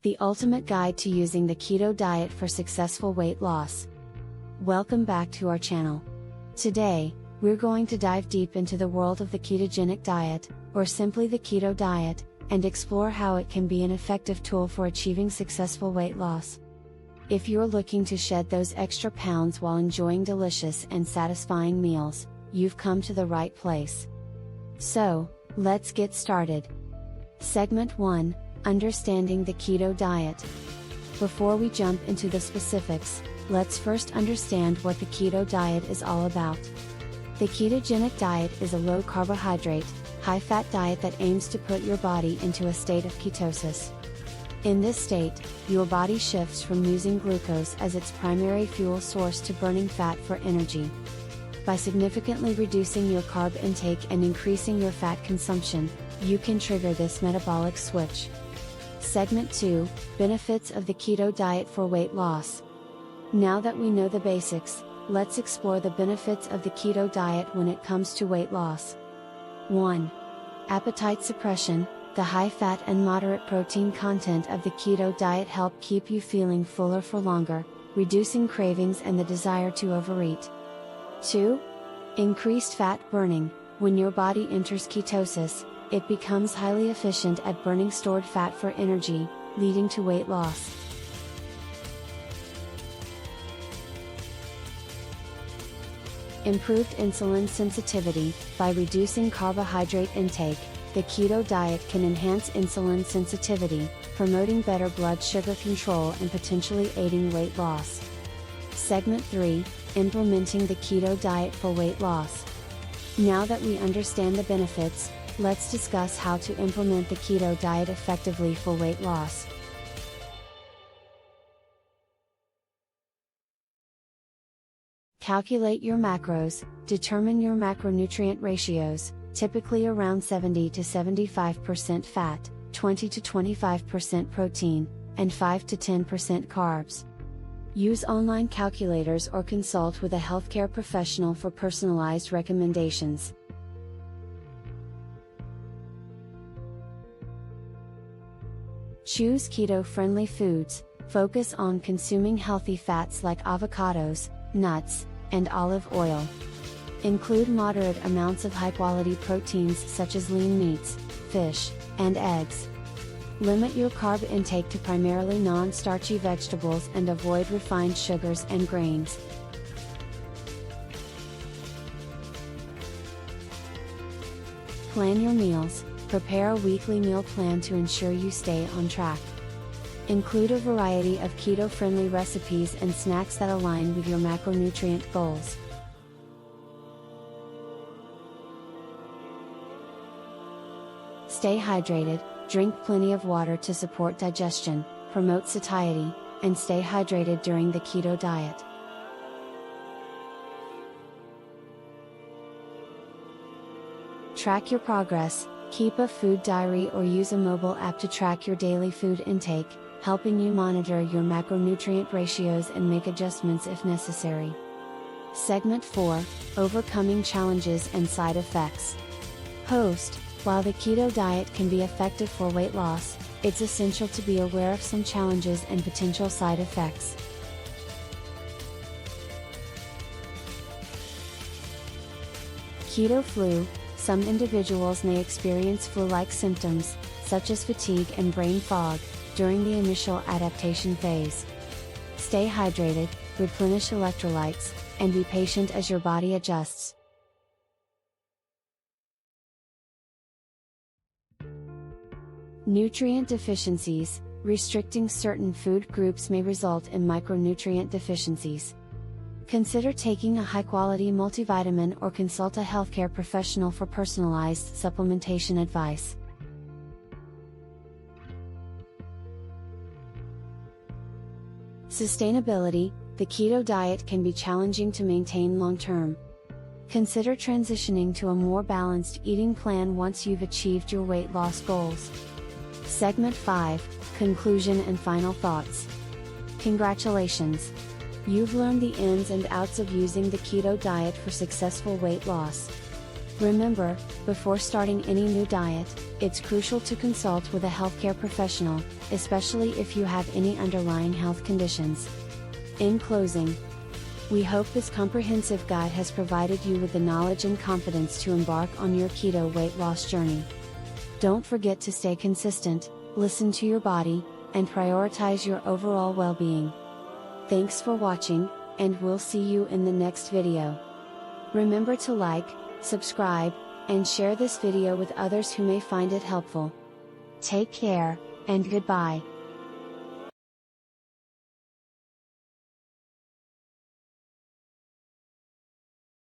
the ultimate guide to using the keto diet for successful weight loss. Welcome back to our channel. Today, we're going to dive deep into the world of the ketogenic diet, or simply the keto diet, and explore how it can be an effective tool for achieving successful weight loss. If you're looking to shed those extra pounds while enjoying delicious and satisfying meals, you've come to the right place. So, let's get started. Segment 1, Understanding the Keto Diet. Before we jump into the specifics, let's first understand what the keto diet is all about. The ketogenic diet is a low-carbohydrate, high-fat diet that aims to put your body into a state of ketosis. In this state, your body shifts from using glucose as its primary fuel source to burning fat for energy. By significantly reducing your carb intake and increasing your fat consumption, you can trigger this metabolic switch. Segment 2, Benefits of the Keto Diet for Weight Loss. Now that we know the basics, let's explore the benefits of the keto diet when it comes to weight loss. 1. Appetite suppression. The high fat and moderate protein content of the keto diet help keep you feeling fuller for longer, reducing cravings and the desire to overeat. 2. Increased fat burning. When your body enters ketosis, it becomes highly efficient at burning stored fat for energy, leading to weight loss. Improved insulin sensitivity. By reducing carbohydrate intake, the keto diet can enhance insulin sensitivity, promoting better blood sugar control and potentially aiding weight loss. Segment 3, Implementing the keto diet for weight loss. Now that we understand the benefits, let's discuss how to implement the keto diet effectively for weight loss. Calculate your macros. Determine your macronutrient ratios, typically around 70 to 75% fat, 20 to 25% protein, and 5 to 10% carbs. Use online calculators or consult with a healthcare professional for personalized recommendations. Choose keto-friendly foods. Focus on consuming healthy fats like avocados, nuts, and olive oil. Include moderate amounts of high-quality proteins such as lean meats, fish, and eggs. Limit your carb intake to primarily non-starchy vegetables and avoid refined sugars and grains. Plan your meals. Prepare a weekly meal plan to ensure you stay on track. Include a variety of keto-friendly recipes and snacks that align with your macronutrient goals. Stay hydrated. Drink plenty of water to support digestion, promote satiety, and stay hydrated during the keto diet. Track your progress. Keep a food diary or use a mobile app to track your daily food intake, helping you monitor your macronutrient ratios and make adjustments if necessary. Segment 4, Overcoming Challenges and Side Effects. Host. While the keto diet can be effective for weight loss, it's essential to be aware of some challenges and potential side effects. Keto flu. Some individuals may experience flu-like symptoms, such as fatigue and brain fog, during the initial adaptation phase. Stay hydrated, replenish electrolytes, and be patient as your body adjusts. Nutrient deficiencies. Restricting certain food groups may result in micronutrient deficiencies. Consider taking a high-quality multivitamin or consult a healthcare professional for personalized supplementation advice. Sustainability. The keto diet can be challenging to maintain long-term. Consider transitioning to a more balanced eating plan once you've achieved your weight loss goals. Segment 5, Conclusion and Final Thoughts. Congratulations! You've learned the ins and outs of using the keto diet for successful weight loss. Remember, before starting any new diet, it's crucial to consult with a healthcare professional, especially if you have any underlying health conditions. In closing, we hope this comprehensive guide has provided you with the knowledge and confidence to embark on your keto weight loss journey. Don't forget to stay consistent, listen to your body, and prioritize your overall well-being. Thanks for watching, and we'll see you in the next video. Remember to like, subscribe, and share this video with others who may find it helpful. Take care, and goodbye.